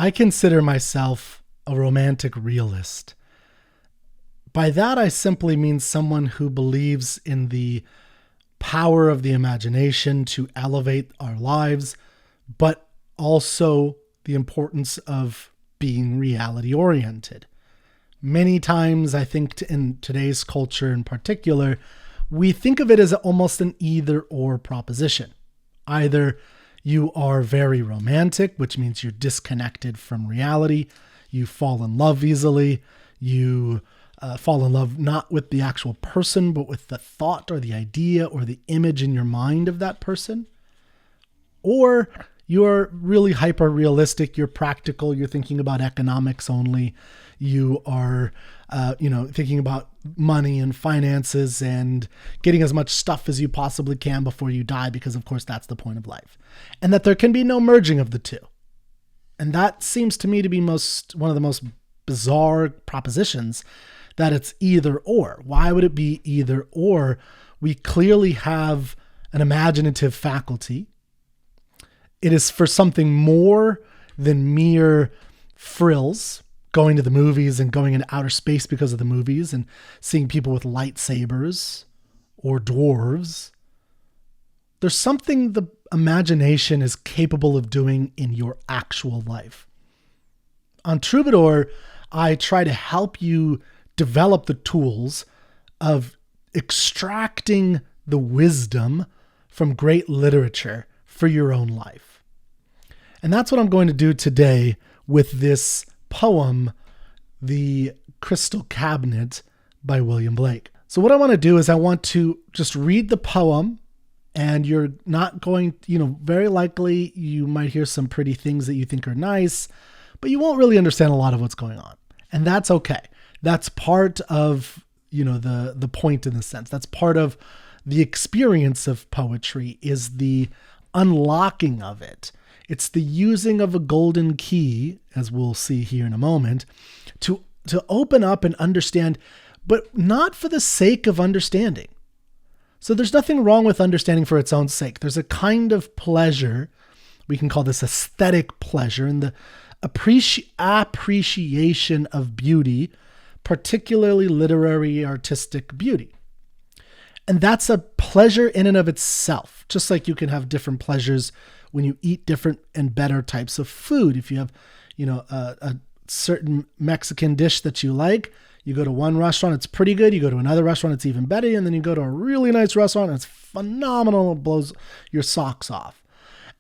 I consider myself a romantic realist. By that, I simply mean someone who believes in the power of the imagination to elevate our lives, but also the importance of being reality oriented. Many times, I think in today's culture in particular, we think of it as almost an either or proposition. Either you are very romantic, which means you're disconnected from reality. You fall in love easily. You fall in love not with the actual person, but with the thought or the idea or the image in your mind of that person. Or you're really hyper realistic. You're practical. You're thinking about economics only. You are, thinking about money and finances and getting as much stuff as you possibly can before you die, because of course that's the point of life. And that there can be no merging of the two. And that seems to me to be one of the most bizarre propositions, that it's either or. Why would it be either or? We clearly have an imaginative faculty. It is for something more than mere frills, going to the movies and going into outer space because of the movies and seeing people with lightsabers or dwarves. There's something the imagination is capable of doing in your actual life. On Troubadour, I try to help you develop the tools of extracting the wisdom from great literature for your own life. And that's what I'm going to do today with this poem, The Crystal Cabinet by William Blake. So what I want to do is I want to just read the poem, and you're not going, very likely you might hear some pretty things that you think are nice, but you won't really understand a lot of what's going on. And that's okay. That's part of, the point in the sense. That's part of the experience of poetry, is the unlocking of it. It's the using of a golden key, as we'll see here in a moment, to open up and understand, but not for the sake of understanding. So there's nothing wrong with understanding for its own sake. There's a kind of pleasure, we can call this aesthetic pleasure, in the appreciation of beauty, particularly literary, artistic beauty. And that's a pleasure in and of itself, just like you can have different pleasures when you eat different and better types of food. If you have, a certain Mexican dish that you like, you go to one restaurant, it's pretty good. You go to another restaurant, it's even better. And then you go to a really nice restaurant, and it's phenomenal. It blows your socks off.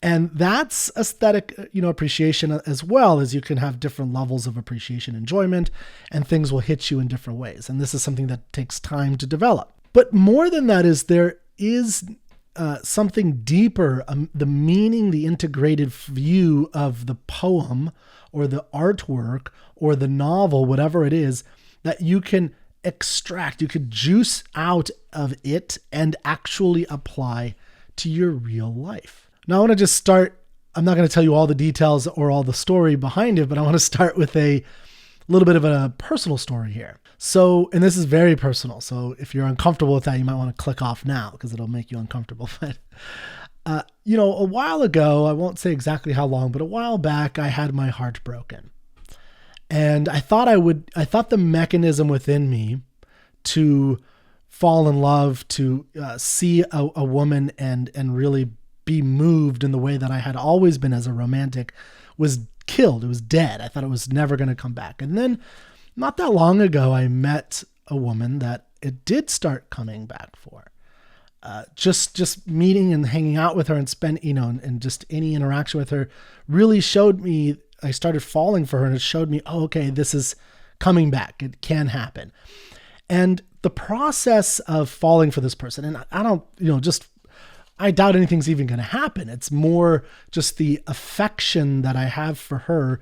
And that's aesthetic, appreciation, as well as you can have different levels of appreciation, enjoyment, and things will hit you in different ways. And this is something that takes time to develop. But more than that there is something deeper, the meaning, the integrated view of the poem or the artwork or the novel, whatever it is, that you can extract, you could juice out of it and actually apply to your real life. Now I want to just start, I'm not going to tell you all the details or all the story behind it, but I want to start with a little bit of a personal story here. So, and this is very personal. So if you're uncomfortable with that, you might want to click off now because it'll make you uncomfortable. But, a while ago, I won't say exactly how long, but a while back, I had my heart broken. And I thought the mechanism within me to fall in love, to see a woman and really be moved in the way that I had always been as a romantic was killed. It was dead. I thought it was never going to come back. And then not that long ago, I met a woman that it did start coming back for. Just meeting and hanging out with her and and just any interaction with her really showed me, I started falling for her, and it showed me, oh, okay, this is coming back. It can happen. And the process of falling for this person, and I don't, I doubt anything's even going to happen. It's more just the affection that I have for her.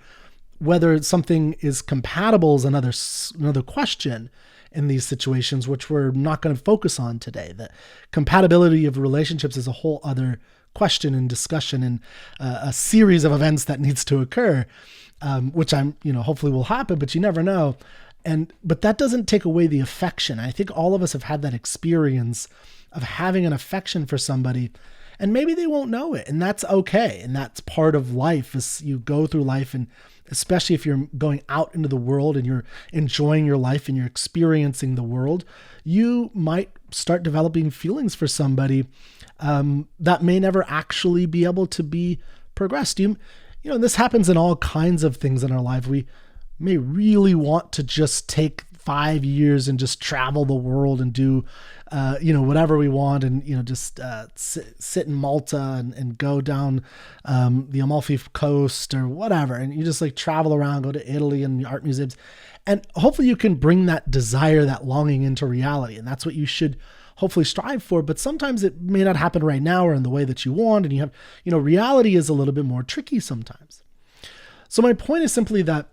Whether something is compatible is another question in these situations, which we're not going to focus on today. The compatibility of relationships is a whole other question and discussion, and a series of events that needs to occur, which hopefully will happen, but you never know. But that doesn't take away the affection. I think all of us have had that experience of having an affection for somebody, and maybe they won't know it, and that's okay. And that's part of life, as you go through life and especially if you're going out into the world and you're enjoying your life and you're experiencing the world, you might start developing feelings for somebody that may never actually be able to be progressed. This happens in all kinds of things in our life. We may really want to just take 5 years and just travel the world and do, whatever we want, and, just sit in Malta and go down the Amalfi Coast or whatever. And you just like travel around, go to Italy and the art museums. And hopefully you can bring that desire, that longing into reality. And that's what you should hopefully strive for. But sometimes it may not happen right now or in the way that you want. And you have, reality is a little bit more tricky sometimes. So my point is simply that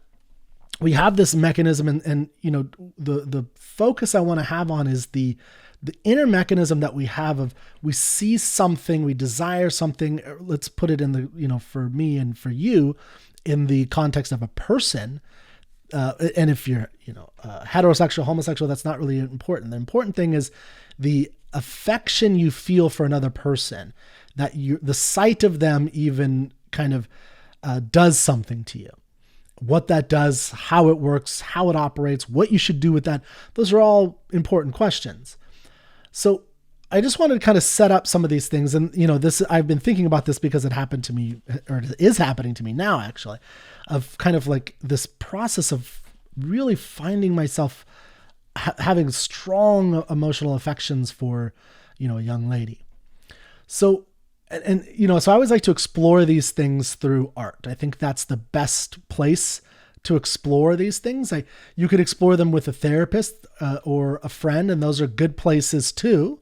we have this mechanism, and the focus I want to have on is the inner mechanism that we have of, we see something, we desire something. Let's put it in the, for me and for you, in the context of a person. And if you're, heterosexual, homosexual, that's not really important. The important thing is the affection you feel for another person, that the sight of them even kind of does something to you. What that does, how it works, how it operates, what you should do with that. Those are all important questions. So I just wanted to kind of set up some of these things. And, I've been thinking about this because it happened to me, or it is happening to me now, actually, of kind of like this process of really finding myself having strong emotional affections for, a young lady. So, so I always like to explore these things through art. I think that's the best place to explore these things. You could explore them with a therapist or a friend, and those are good places too.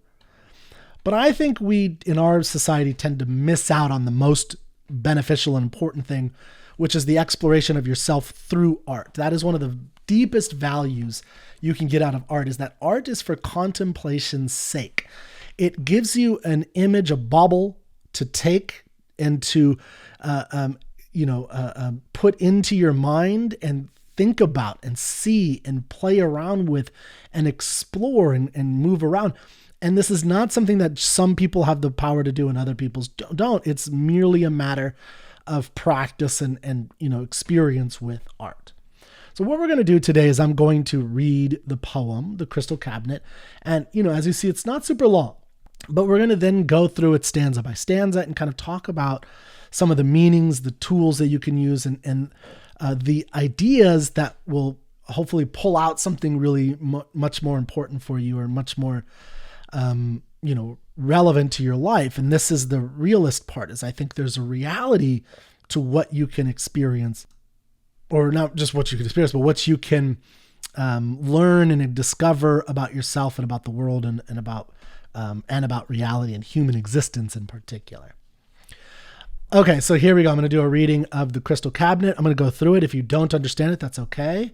But I think we, in our society, tend to miss out on the most beneficial and important thing, which is the exploration of yourself through art. That is one of the deepest values you can get out of art, is that art is for contemplation's sake. It gives you an image, a bauble to take and to, put into your mind and think about and see and play around with and explore and move around. And this is not something that some people have the power to do and other people don't. It's merely a matter of practice and experience with art. So what we're going to do today is I'm going to read the poem, The Crystal Cabinet. And, as you see, it's not super long, but we're going to then go through it stanza by stanza and kind of talk about some of the meanings, the tools that you can use, and the ideas that will hopefully pull out something really much more important for you, or much more, relevant to your life. And this is the realist part, is I think there's a reality to what you can experience, or not just what you can experience, but what you can learn and discover about yourself and about the world and about reality and human existence in particular. Okay, so here we go. I'm going to do a reading of The Crystal Cabinet. I'm going to go through it. If you don't understand it, that's okay.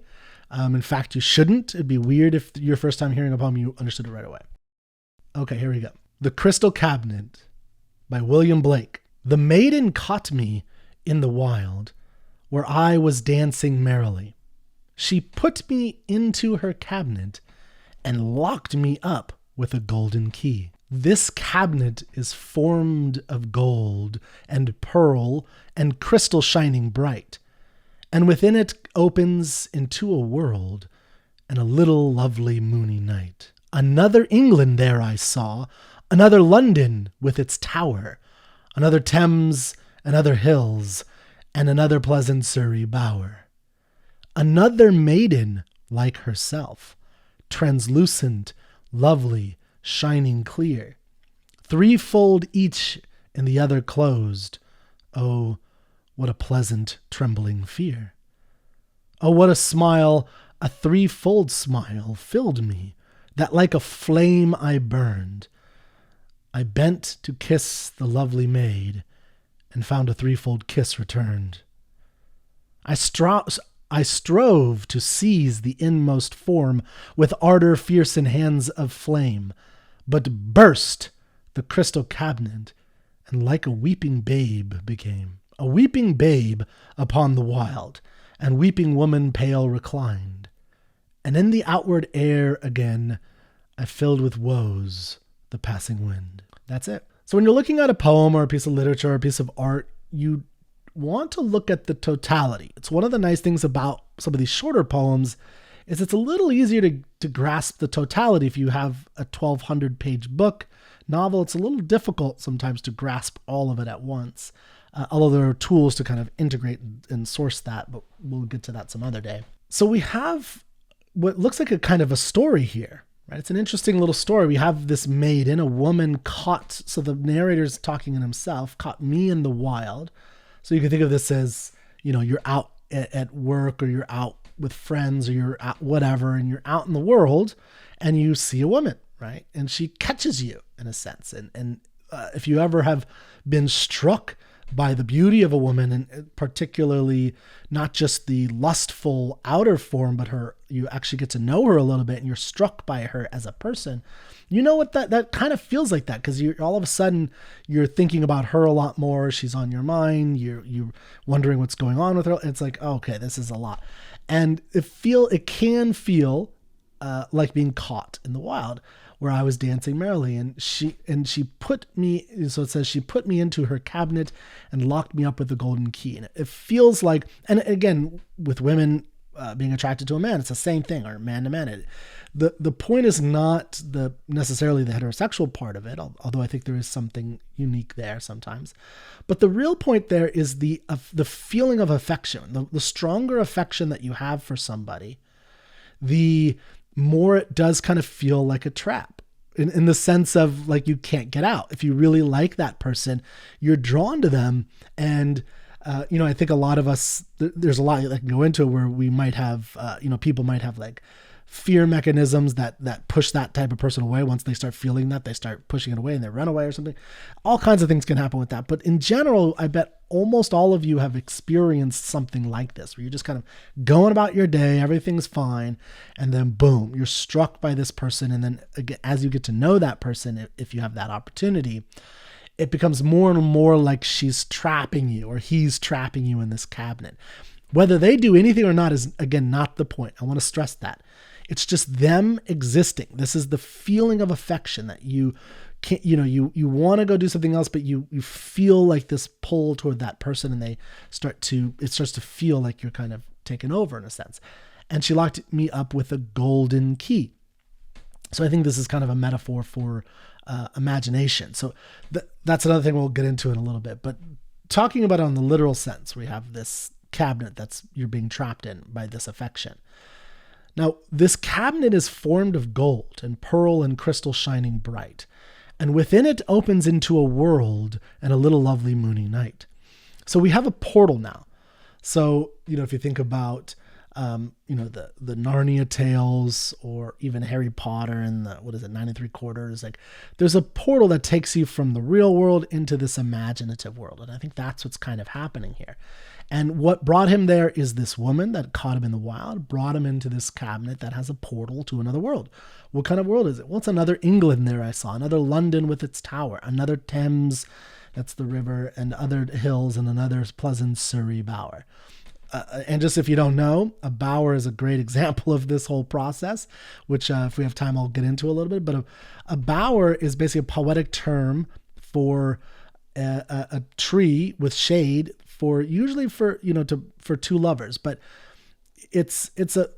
In fact, you shouldn't. It'd be weird if your first time hearing a poem, you understood it right away. Okay, here we go. The Crystal Cabinet by William Blake. The maiden caught me in the wild, where I was dancing merrily. She put me into her cabinet and locked me up with a golden key. This cabinet is formed of gold and pearl and crystal shining bright, and within it opens into a world and a little lovely moony night. Another England there I saw, another London with its tower, another Thames and other hills, and another pleasant Surrey bower. Another maiden like herself, translucent, lovely, shining clear, threefold each and the other closed. Oh, what a pleasant trembling fear. Oh, what a smile, a threefold smile filled me, that like a flame I burned. I bent to kiss the lovely maid, and found a threefold kiss returned. I strove to seize the inmost form with ardor fierce in hands of flame, but burst the crystal cabinet, and like a weeping babe became. A weeping babe upon the wild, and weeping woman pale reclined. And in the outward air again, I filled with woes the passing wind. That's it. So when you're looking at a poem or a piece of literature or a piece of art, you want to look at the totality. It's one of the nice things about some of these shorter poems is it's a little easier to grasp the totality. If you have a 1,200 page book, novel, it's a little difficult sometimes to grasp all of it at once. Although there are tools to kind of integrate and source that, but we'll get to that some other day. So we have what looks like a kind of a story here, right? It's an interesting little story. We have this maiden, a woman caught. So the narrator's talking in himself, caught me in the wild. So you can think of this as, you're out at work, or you're out with friends, or you're out whatever, and you're out in the world and you see a woman, right? And she catches you in a sense. And if you ever have been struck by the beauty of a woman, and particularly not just the lustful outer form, but you actually get to know her a little bit, and you're struck by her as a person. You know what that kind of feels like, that because you're all of a sudden you're thinking about her a lot more. She's on your mind. You're wondering what's going on with her. It's like, oh, okay, this is a lot, and it can feel like being caught in the wild, where I was dancing merrily, and she put me, so it says she put me into her cabinet and locked me up with the golden key. And it feels like, and again, with women being attracted to a man, it's the same thing, or man to man. The point is not necessarily the heterosexual part of it, although I think there is something unique there sometimes. But the real point there is the feeling of affection, the stronger affection that you have for somebody, the more it does kind of feel like a trap, in the sense of like you can't get out. If you really like that person, you're drawn to them. And, I think a lot of us, there's a lot that can go into it where we might have, people might have like fear mechanisms that push that type of person away. Once they start feeling that, they start pushing it away and they run away or something. All kinds of things can happen with that. But in general, I bet almost all of you have experienced something like this, where you're just kind of going about your day, everything's fine, and then boom, you're struck by this person. And then again, as you get to know that person, if you have that opportunity, it becomes more and more like she's trapping you, or he's trapping you in this cabinet. Whether they do anything or not is, again, not the point. I want to stress that. It's just them existing. This is the feeling of affection that you can't, you want to go do something else, but you feel like this pull toward that person, and it starts to feel like you're kind of taken over in a sense. And she locked me up with a golden key. So I think this is kind of a metaphor for imagination. So that's another thing we'll get into in a little bit, but talking about it on the literal sense, we have this cabinet you're being trapped in by this affection. Now, this cabinet is formed of gold and pearl and crystal shining bright, and within it opens into a world and a little lovely moony night. So we have a portal now. So, if you think about, the Narnia tales, or even Harry Potter and the, 9 3/4, like there's a portal that takes you from the real world into this imaginative world. And I think that's what's kind of happening here. And what brought him there is this woman that caught him in the wild, brought him into this cabinet that has a portal to another world. What kind of world is it? Well, it's another England there I saw, another London with its tower, another Thames, that's the river, and other hills, and another pleasant Surrey bower. And just if you don't know, a bower is a great example of this whole process, which if we have time, I'll get into a little bit. But a bower is basically a poetic term for a tree with shade, usually for two lovers. But it's a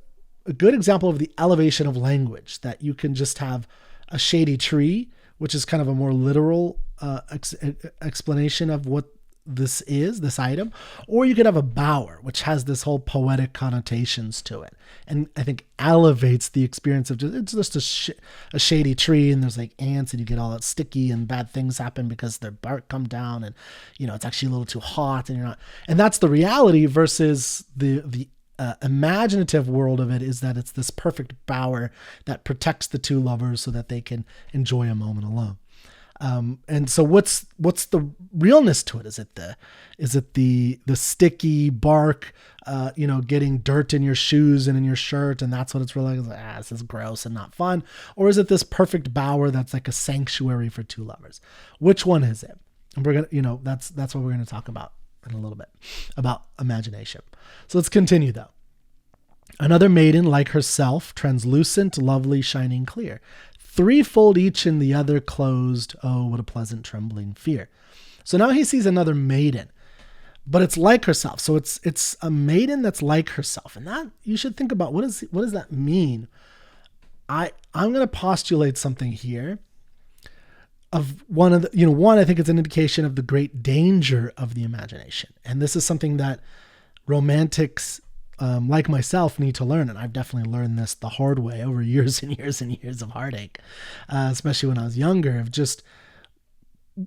good example of the elevation of language, that you can just have a shady tree, which is kind of a more literal explanation of what this item, or you could have a bower, which has this whole poetic connotations to it, and I think elevates the experience of it's just a shady tree, and there's like ants, and you get all that sticky, and bad things happen because their bark come down, and it's actually a little too hot, and you're not, and that's the reality versus the imaginative world of it, is that it's this perfect bower that protects the two lovers so that they can enjoy a moment alone. And so what's the realness to it? Is it the sticky bark, getting dirt in your shoes and in your shirt, and that's what it's really like, this is gross and not fun? Or is it this perfect bower that's like a sanctuary for two lovers? Which one is it? And we're gonna, that's what we're gonna talk about in a little bit, about imagination. So let's continue though. Another maiden like herself, translucent, lovely, shining clear. Threefold each in the other closed. Oh, what a pleasant trembling fear. So now he sees another maiden. but it's like herself. So it's a maiden that's like herself. And that you should think about, what does that mean? I'm going to postulate something here of one, I think it's an indication of the great danger of the imagination. And this is something that romantics, like myself, need to learn. And I've definitely learned this the hard way over years and years and years of heartache, especially when I was younger, of just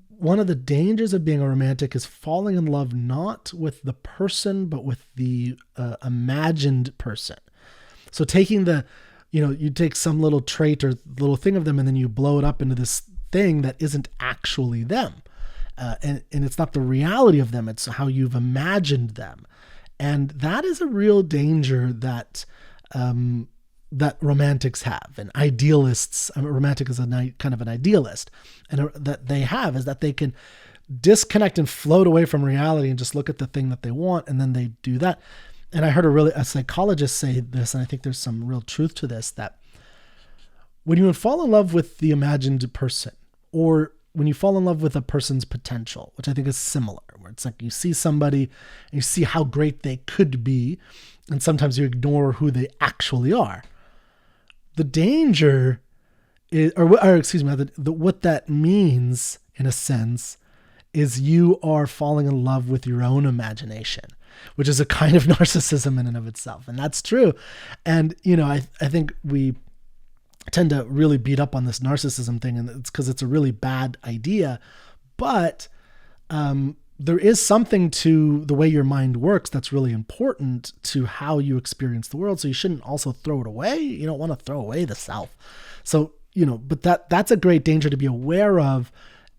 one of the dangers of being a romantic is falling in love not with the person, but with the imagined person. So taking you take some little trait or little thing of them and then you blow it up into this thing that isn't actually them. And it's not the reality of them. It's how you've imagined them. And that is a real danger that romantics have, and idealists. Romantic is kind of an idealist, and that they have is that they can disconnect and float away from reality and just look at the thing that they want, and then they do that. And I heard a psychologist say this, and I think there's some real truth to this, that when you fall in love with the imagined person, or when you fall in love with a person's potential, which I think is similar, where it's like you see somebody and you see how great they could be, and sometimes you ignore who they actually are. The danger is, what that means in a sense is you are falling in love with your own imagination, which is a kind of narcissism in and of itself. And that's true. And, I think we tend to really beat up on this narcissism thing, and it's because it's a really bad idea. But there is something to the way your mind works that's really important to how you experience the world. So you shouldn't also throw it away. You don't want to throw away the self. So, but that's a great danger to be aware of.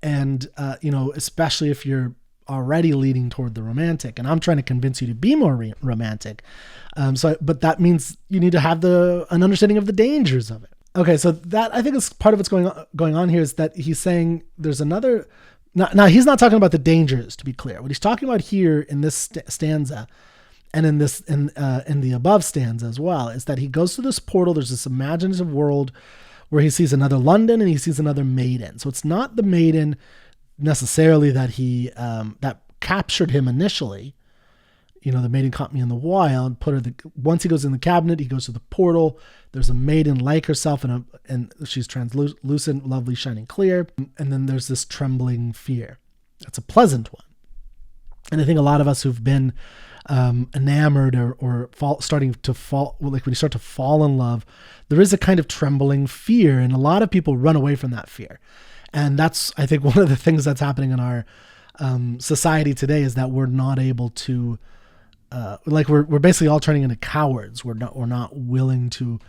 And, especially if you're already leading toward the romantic, and I'm trying to convince you to be more romantic. But that means you need to have an understanding of the dangers of it. Okay. So that, I think, is part of what's going on here, is that he's saying there's another. Now he's not talking about the dangers, to be clear. What he's talking about here in this stanza, and in the above stanza as well, is that he goes to this portal. There's this imaginative world where he sees another London and he sees another maiden. So it's not the maiden necessarily that that captured him initially. The maiden caught me in the wild. Once he goes in the cabinet, he goes to the portal. There's a maiden like herself, and she's translucent, lovely, shining clear. And then there's this trembling fear. That's a pleasant one. And I think a lot of us who've been enamored or starting to fall, like when you start to fall in love, there is a kind of trembling fear, and a lot of people run away from that fear. And that's, I think, one of the things that's happening in our society today, is that we're not able to. We're basically all turning into cowards. We're not willing to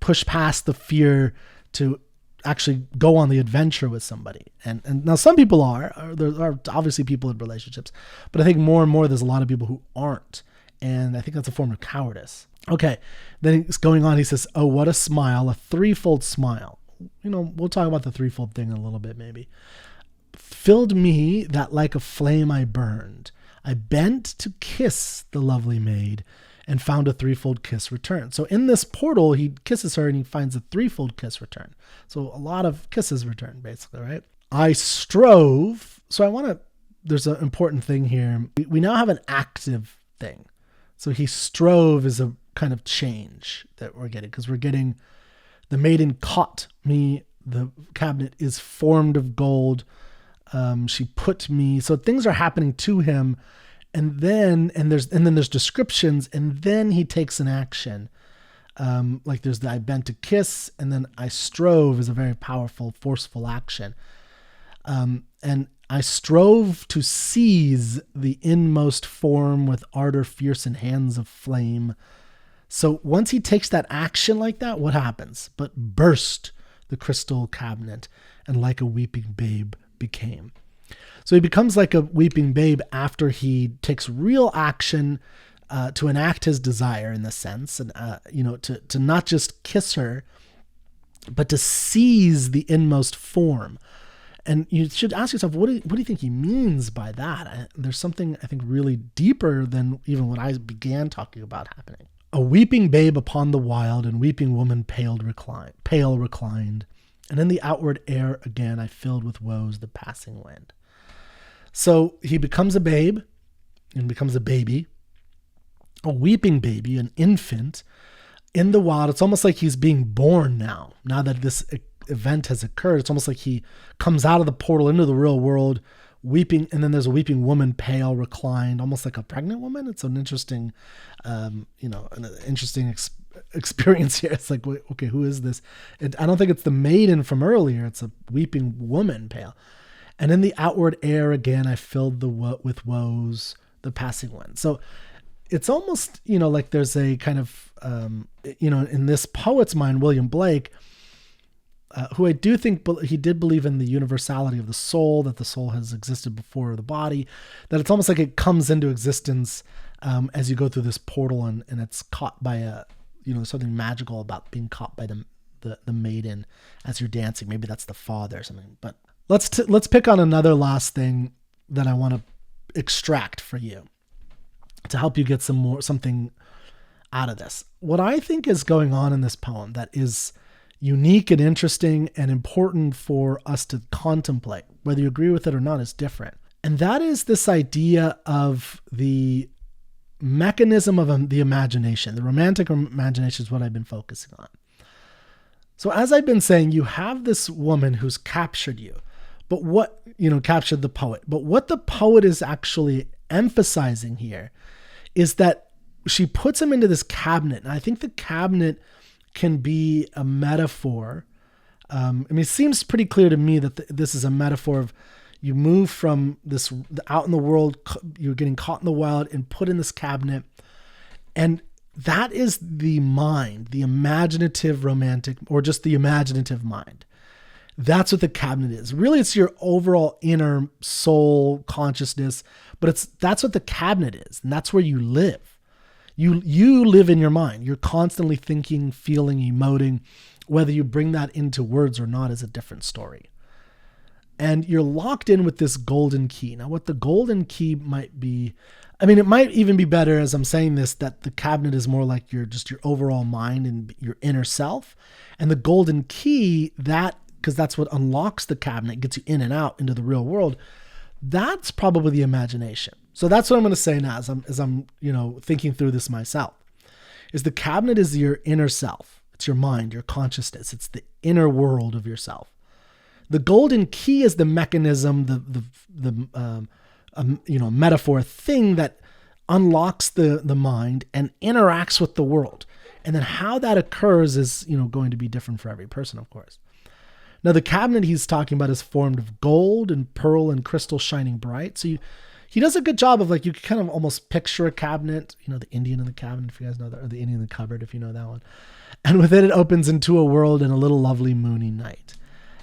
push past the fear to actually go on the adventure with somebody. And now some people are. There are obviously people in relationships, but I think more and more there's a lot of people who aren't. And I think that's a form of cowardice. Okay, then it's going on. He says, "Oh, what a smile, a threefold smile." We'll talk about the threefold thing in a little bit, maybe. "Filled me that like a flame I burned. I bent to kiss the lovely maid and found a threefold kiss return." So in this portal, he kisses her and he finds a threefold kiss return. So a lot of kisses return, basically, right? "I strove." So there's an important thing here. We now have an active thing. So he strove is a kind of change that we're getting, because we're getting the maiden caught me. The cabinet is formed of gold. She put me. So things are happening to him, and then there's descriptions, and then he takes an action. Like there's the "I bent to kiss," and then "I strove" is a very powerful, forceful action. And "I strove to seize the inmost form with ardor fierce and hands of flame." So once he takes that action like that, what happens? "But burst the crystal cabinet, and like a weeping babe became." So he becomes like a weeping babe after he takes real action to enact his desire, in the sense, and to not just kiss her, but to seize the inmost form. And you should ask yourself, what do you think he means by that? There's something, I think, really deeper than even what I began talking about happening. "A weeping babe upon the wild, and weeping woman pale reclined. And in the outward air again I filled with woes the passing wind." So he becomes a babe and becomes a baby, a weeping baby, an infant in the wild. It's almost like he's being born now that this event has occurred. It's almost like he comes out of the portal into the real world weeping, and then there's a weeping woman, pale, reclined, almost like a pregnant woman. It's an interesting, an interesting experience here. It's like, okay, who is this? I don't think it's the maiden from earlier. It's a weeping woman, pale. And in the outward air again, I filled with woes, the passing one. So it's almost, like there's a kind of, in this poet's mind, William Blake, who I do think he did believe in the universality of the soul, that the soul has existed before the body, that it's almost like it comes into existence as you go through this portal, and it's caught by something magical about being caught by the maiden as you're dancing. Maybe that's the father or something. But let's pick on another last thing that I want to extract for you to help you get something out of this. What I think is going on in this poem that is unique and interesting and important for us to contemplate, whether you agree with it or not, is different. And that is this idea of the mechanism of the imagination. The romantic imagination is what I've been focusing on. So as I've been saying, you have this woman who's captured you, but captured the poet. But what the poet is actually emphasizing here is that she puts him into this cabinet. And I think the cabinet can be a metaphor. It seems pretty clear to me that this is a metaphor of you move from this out in the world, you're getting caught in the wild and put in this cabinet. And that is the mind, the imaginative romantic, or just the imaginative mind. That's what the cabinet is. Really, it's your overall inner soul consciousness, but that's what the cabinet is. And that's where you live. You live in your mind. You're constantly thinking, feeling, emoting. Whether you bring that into words or not is a different story. And you're locked in with this golden key. Now, what the golden key might be, it might even be better as I'm saying this, that the cabinet is more like your overall mind and your inner self. And the golden key, because that's what unlocks the cabinet, gets you in and out into the real world. That's probably the imagination. So that's what I'm going to say now as I'm thinking through this myself, is the cabinet is your inner self. It's your mind, your consciousness. It's the inner world of yourself. The golden key is the mechanism, the metaphor thing that unlocks the mind and interacts with the world. And then how that occurs is, going to be different for every person, of course. Now, the cabinet he's talking about is formed of gold and pearl and crystal shining bright. So he does a good job of, you can kind of almost picture a cabinet, the Indian in the cabinet, if you guys know that, or the Indian in the cupboard, if you know that one. And within it opens into a world in a little lovely moony night.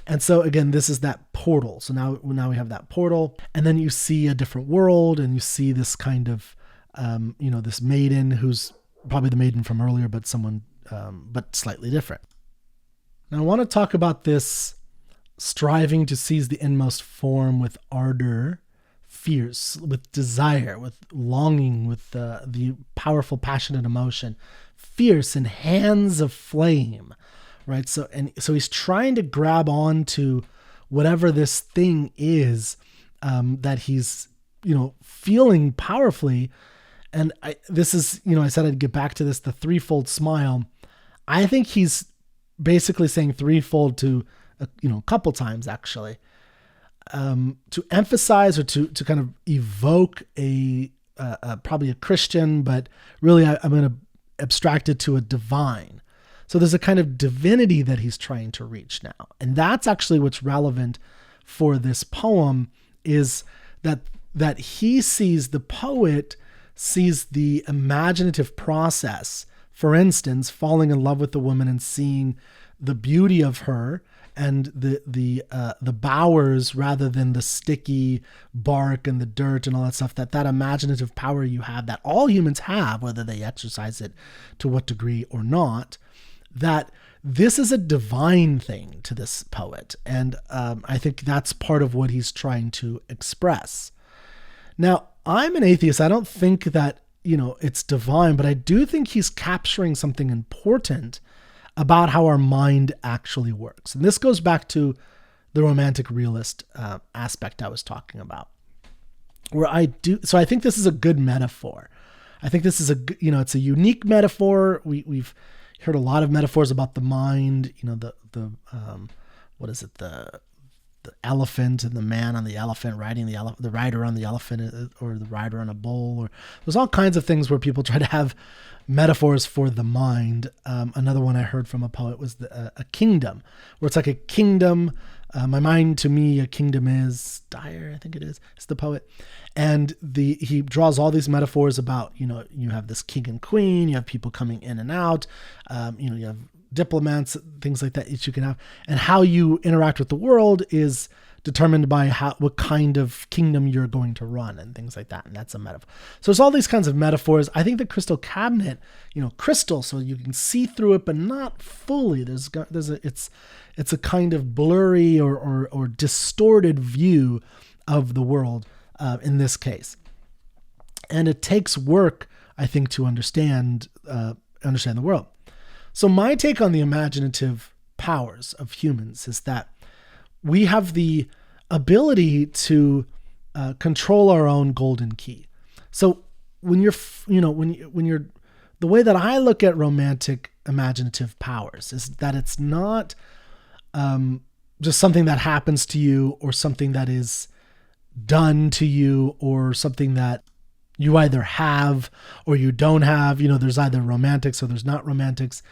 And so again, this is that portal. So now we have that portal, and then you see a different world, and you see this kind of, this maiden who's probably the maiden from earlier, but but slightly different. Now I want to talk about this striving to seize the inmost form with ardor, fierce, with desire, with longing, with the powerful, passionate emotion, fierce and hands of flame, right? So he's trying to grab on to whatever this thing is that he's, feeling powerfully. And I said I'd get back to this, the threefold smile. I think he's basically saying threefold to, a couple times actually, to emphasize or to kind of evoke probably a Christian, but really I'm going to abstract it to a divine. So there's a kind of divinity that he's trying to reach now. And that's actually what's relevant for this poem, is that he sees, the poet sees the imaginative process. For instance, falling in love with the woman and seeing the beauty of her and the bowers rather than the sticky bark and the dirt and all that stuff, that imaginative power you have, that all humans have, whether they exercise it to what degree or not, that this is a divine thing to this poet. And I think that's part of what he's trying to express. Now, I'm an atheist. I don't think that, it's divine, but I do think he's capturing something important about how our mind actually works. And this goes back to the romantic realist aspect I was talking about. where so I think this is a good metaphor. I think this is it's a unique metaphor. We've heard a lot of metaphors about the mind, what is it? The elephant and the man on the elephant riding the rider on the elephant, or the rider on a bull, or there's all kinds of things where people try to have metaphors for the mind. Another one I heard from a poet was a kingdom, where it's like a kingdom. My mind, to me, a kingdom is Dyer, I think it is. It's the poet. And he draws all these metaphors about, you have this king and queen, you have people coming in and out, you have diplomats, things like that you can have. And how you interact with the world is determined by what kind of kingdom you're going to run and things like that. And that's a metaphor. So there's all these kinds of metaphors. I think the crystal cabinet, crystal, so you can see through it, but not fully. It's a kind of blurry or distorted view of the world in this case. And it takes work, I think, to understand the world. So my take on the imaginative powers of humans is that we have the ability to control our own golden key. So when you're the way that I look at romantic imaginative powers is that it's not just something that happens to you, or something that is done to you, or something that you either have or you don't have. There's either romantics or there's not romantics.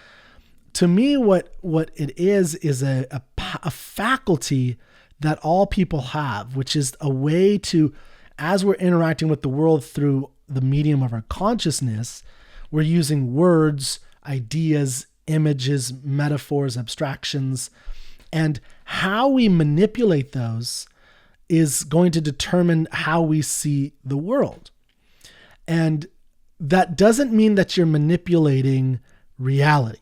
To me, what it is a faculty that all people have, which is a way to, as we're interacting with the world through the medium of our consciousness, we're using words, ideas, images, metaphors, abstractions, and how we manipulate those is going to determine how we see the world. And that doesn't mean that you're manipulating reality.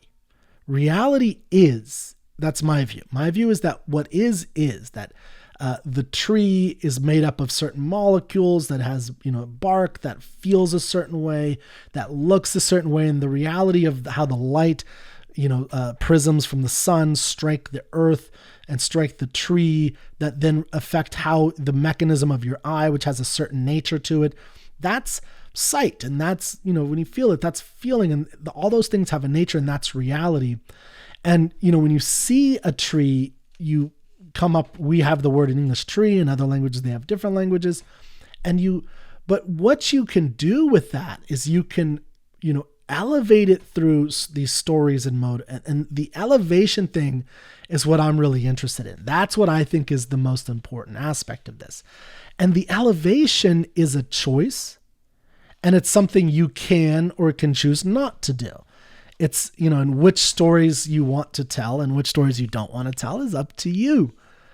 Reality is, that's my view. My view is that what is that the tree is made up of certain molecules that has, bark that feels a certain way, that looks a certain way, and the reality of how the light, prisms from the sun strike the earth and strike the tree, that then affect how the mechanism of your eye, which has a certain nature to it, that's sight. And that's, when you feel it, that's feeling, and all those things have a nature, and that's reality. And, when you see a tree, we have the word in English tree, in other languages, they have different languages. But what you can do with that is you can, elevate it through these stories and mode. And the elevation thing is what I'm really interested in. That's what I think is the most important aspect of this. And the elevation is a choice, and it's something you can or can choose not to do. It's, and which stories you want to tell and which stories you don't want to tell is up to you.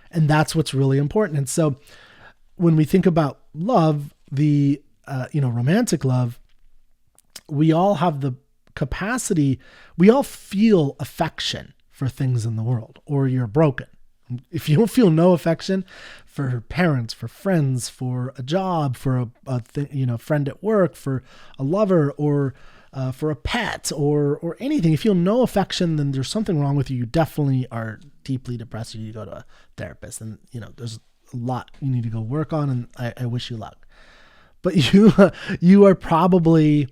And that's what's really important. And so when we think about love, the, romantic love, we all have the capacity, we all feel affection for things in the world, or you're broken. If you don't feel no affection for parents, for friends, for a job, for a friend at work, for a lover, or for a pet, or anything, if you feel no affection, then there's something wrong with you. You definitely are deeply depressed. You need to go to a therapist, and there's a lot you need to go work on, and I wish you luck. But you are probably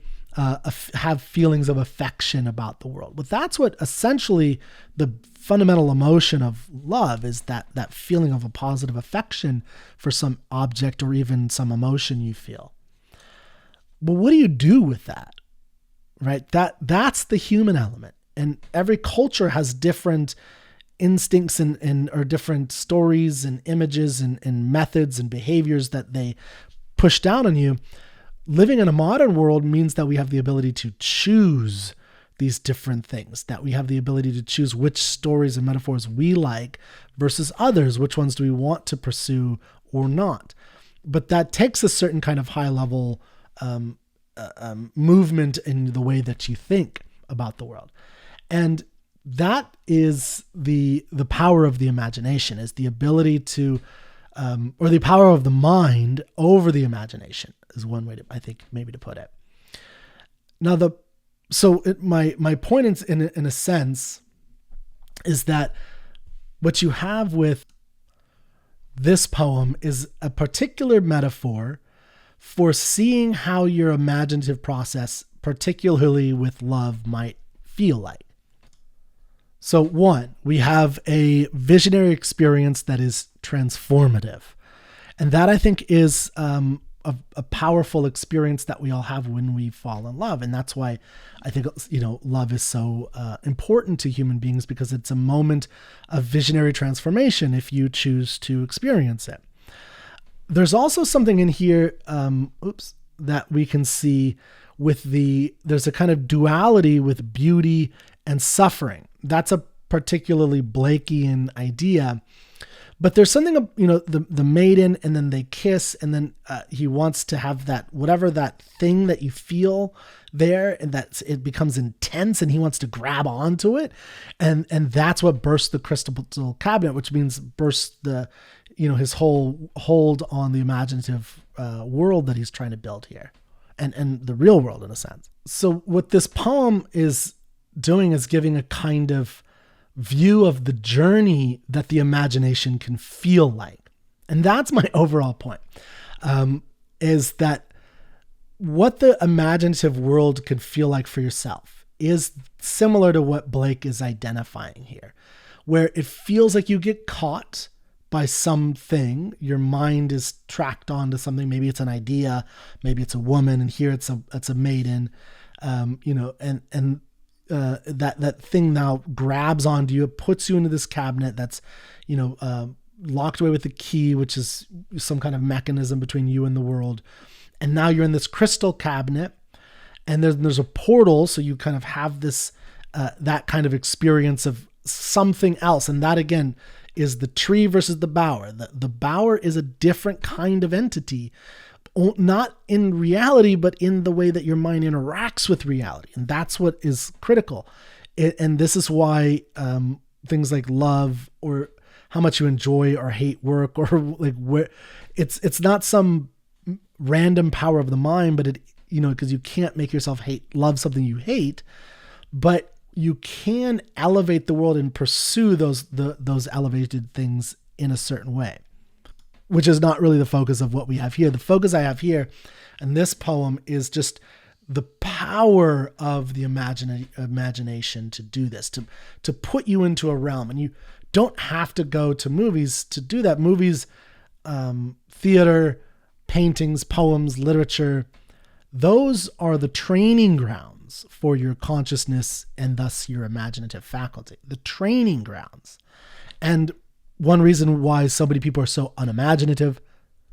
have feelings of affection about the world. But that's what essentially the fundamental emotion of love is, that feeling of a positive affection for some object or even some emotion you feel. But what do you do with that? Right? That's the human element. And every culture has different instincts or different stories and images and methods and behaviors that they push down on you. Living in a modern world means that we have the ability to choose these different things, that we have the ability to choose which stories and metaphors we like versus others, which ones do we want to pursue or not. But that takes a certain kind of high level movement in the way that you think about the world. And that is the power of the imagination, is the ability to, or the power of the mind over the imagination, is one way to, I think, maybe to put it. Now, my point in a sense is that what you have with this poem is a particular metaphor for seeing how your imaginative process, particularly with love, might feel like. So one, we have a visionary experience that is transformative. And that I think is a powerful experience that we all have when we fall in love. And that's why I think, love is so important to human beings, because it's a moment of visionary transformation if you choose to experience it. There's also something in here, that we can see with there's a kind of duality with beauty and suffering. That's a particularly Blakean idea. But there's something, the maiden, and then they kiss, and then he wants to have that thing that you feel there, and it becomes intense, and he wants to grab onto it, and that's what bursts the crystal cabinet, which means bursts his whole hold on the imaginative world that he's trying to build here, and the real world in a sense. So what this poem is doing is giving a kind of view of the journey that the imagination can feel like. And that's my overall point, is that what the imaginative world could feel like for yourself is similar to what Blake is identifying here, where it feels like you get caught by something. Your mind is tracked onto something. Maybe it's an idea, maybe it's a woman, and here it's a maiden, that thing now grabs onto you. It puts you into this cabinet that's, locked away with the key, which is some kind of mechanism between you and the world. And now you're in this crystal cabinet, and there's a portal. So you kind of have this, that kind of experience of something else. And that again is the tree versus the bower. The bower is a different kind of entity, not in reality, but in the way that your mind interacts with reality. And that's what is critical. And this is why things like love, or how much you enjoy or hate work, or like where it's not some random power of the mind, but because you can't make yourself love something you hate, but you can elevate the world and pursue those elevated things in a certain way, which is not really the focus of what we have here. The focus I have here in this poem is just the power of the imagination to do this, to put you into a realm. And you don't have to go to movies to do that. Movies, theater, paintings, poems, literature, those are the training grounds for your consciousness and thus your imaginative faculty, the training grounds. And one reason why so many people are so unimaginative,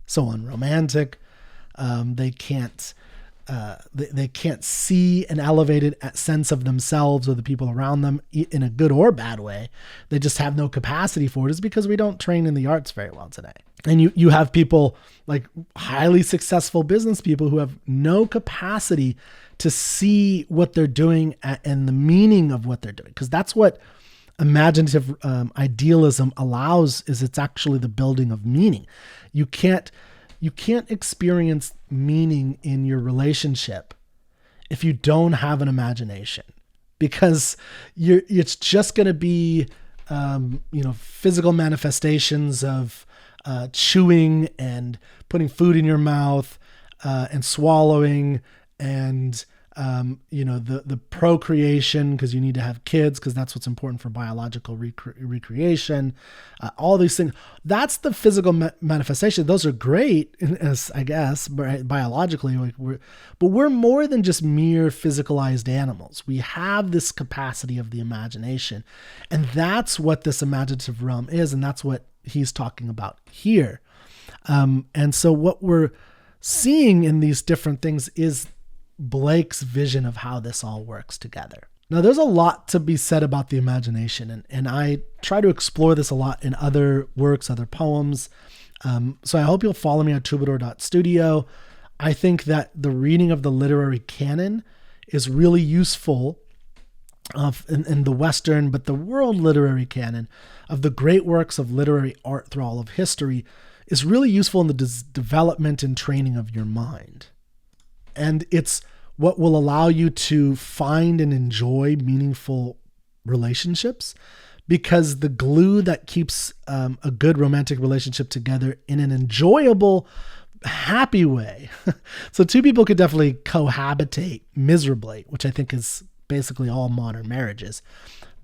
so unromantic, they can't see an elevated sense of themselves or the people around them in a good or bad way. They just have no capacity for it, is because we don't train in the arts very well today. And you have people like highly successful business people who have no capacity to see what they're doing and the meaning of what they're doing. Because that's what imaginative idealism allows, is it's actually the building of meaning. You can't experience meaning in your relationship if you don't have an imagination, because it's just going to be physical manifestations of chewing and putting food in your mouth and swallowing, and the procreation, because you need to have kids, because that's what's important for biological recreation, all these things. That's the physical manifestation. Those are great, I guess, biologically, but we're more than just mere physicalized animals. We have this capacity of the imagination, and that's what this imaginative realm is, and that's what he's talking about here. And so what we're seeing in these different things is Blake's vision of how this all works together. Now, there's a lot to be said about the imagination, and I try to explore this a lot in other works, other poems. So I hope you'll follow me at troubadour.studio. I think that the reading of the literary canon is really useful in the Western, but the world literary canon of the great works of literary art through all of history is really useful in the development and training of your mind. And it's what will allow you to find and enjoy meaningful relationships, because the glue that keeps a good romantic relationship together in an enjoyable happy way. So two people could definitely cohabitate miserably, which I think is basically all modern marriages.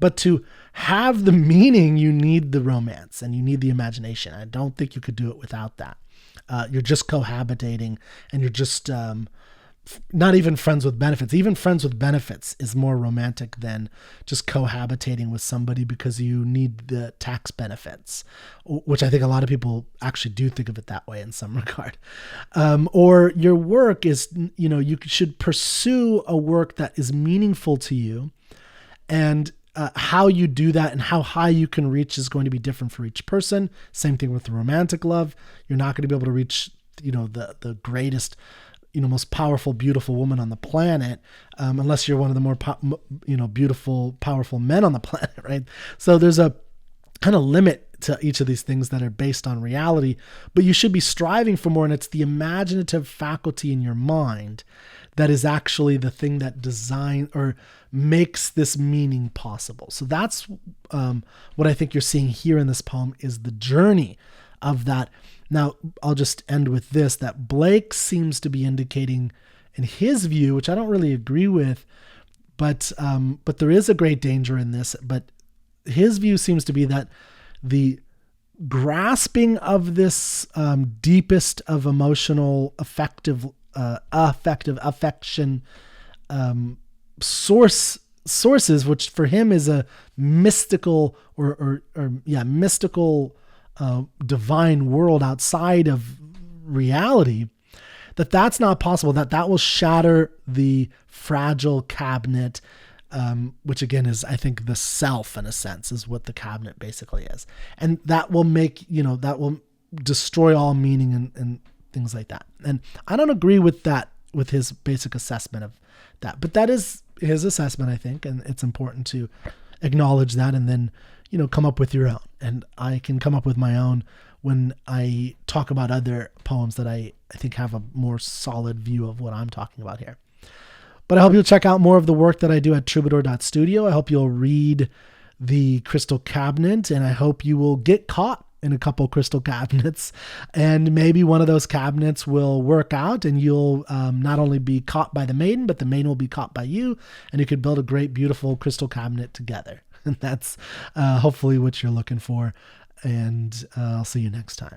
But to have the meaning, you need the romance and you need the imagination. I don't think you could do it without that. You're just cohabitating and you're just not even friends with benefits. Even friends with benefits is more romantic than just cohabitating with somebody because you need the tax benefits, which I think a lot of people actually do think of it that way in some regard. Or your work is, you should pursue a work that is meaningful to you, and how you do that and how high you can reach is going to be different for each person. Same thing with romantic love. You're not going to be able to reach, the greatest, most powerful, beautiful woman on the planet, unless you're one of the more, beautiful, powerful men on the planet, right? So there's a kind of limit to each of these things that are based on reality, but you should be striving for more. And it's the imaginative faculty in your mind that is actually the thing that design or makes this meaning possible. So that's what I think you're seeing here in this poem is the journey of that. Now, I'll just end with this, that Blake seems to be indicating in his view, which I don't really agree with, but there is a great danger in this, but his view seems to be that the grasping of this deepest of emotional affection sources, which for him is a mystical mystical divine world outside of reality, that's not possible, that will shatter the fragile cabinet, which again is, I think, the self in a sense is what the cabinet basically is. And that will make, that will destroy all meaning and things like that. And I don't agree with that, with his basic assessment of that, but that is his assessment, I think. And it's important to acknowledge that and then, come up with your own. And I can come up with my own when I talk about other poems that I think have a more solid view of what I'm talking about here. But I hope you'll check out more of the work that I do at Troubadour.studio. I hope you'll read the Crystal Cabinet, and I hope you will get caught in a couple crystal cabinets, and maybe one of those cabinets will work out and you'll not only be caught by the maiden, but the maiden will be caught by you, and you could build a great, beautiful crystal cabinet together. And that's hopefully what you're looking for. And I'll see you next time.